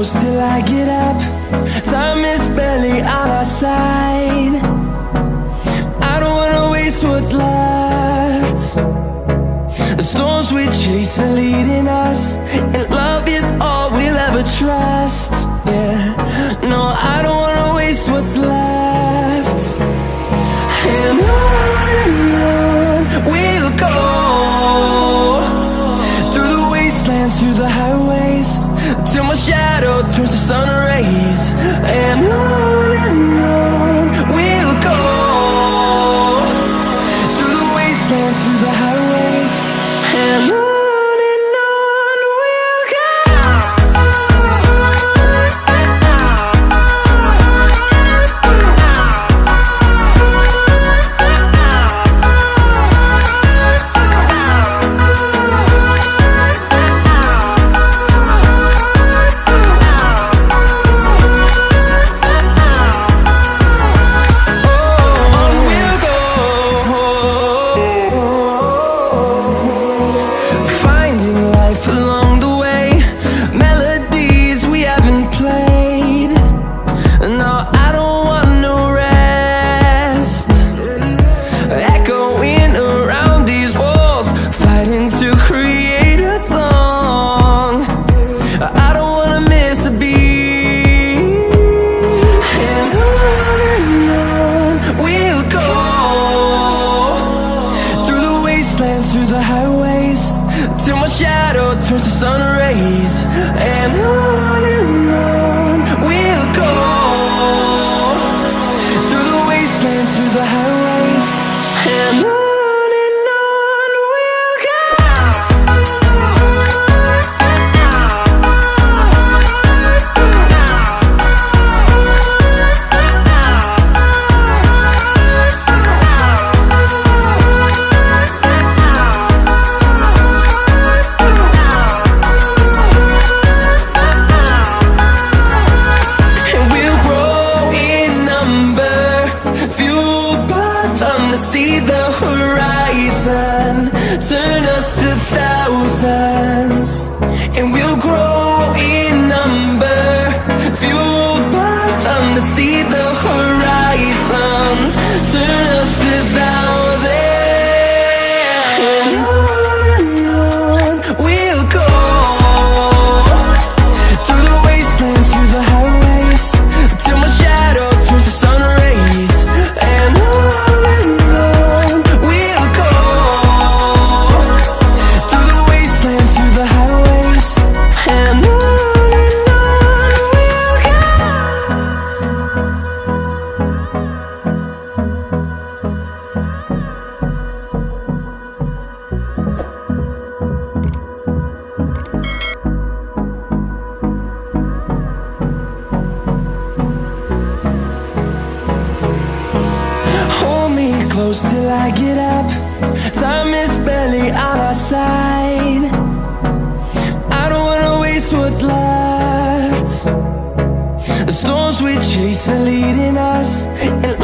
close till I get up. Time is barely on our side. I don't wanna waste what's left. The storms we chase are leading us, and love is all we'll ever trust. Yeah, no, I don't wanna waste what's left. And on we'll go, through the wastelands, through the highways, till my shadow turns to sun rays. And on we'll go, through the wastelands, through the highways, and on we'll go. Through the highways, till my shadow turns to sun rays. And on we'll go, through the wastelands, through the highways, and on we'll go. See the horizon, turn us to thousands, and we'll grow in number, fueled by them. To see the horizon, turn us to thousands, and on we'll go, through the wastelands, through the highways, till my shadow turns to sun rays. And close till I get up. Time is barely on our side. I don't wanna waste what's left. The storms we chase are leading us, and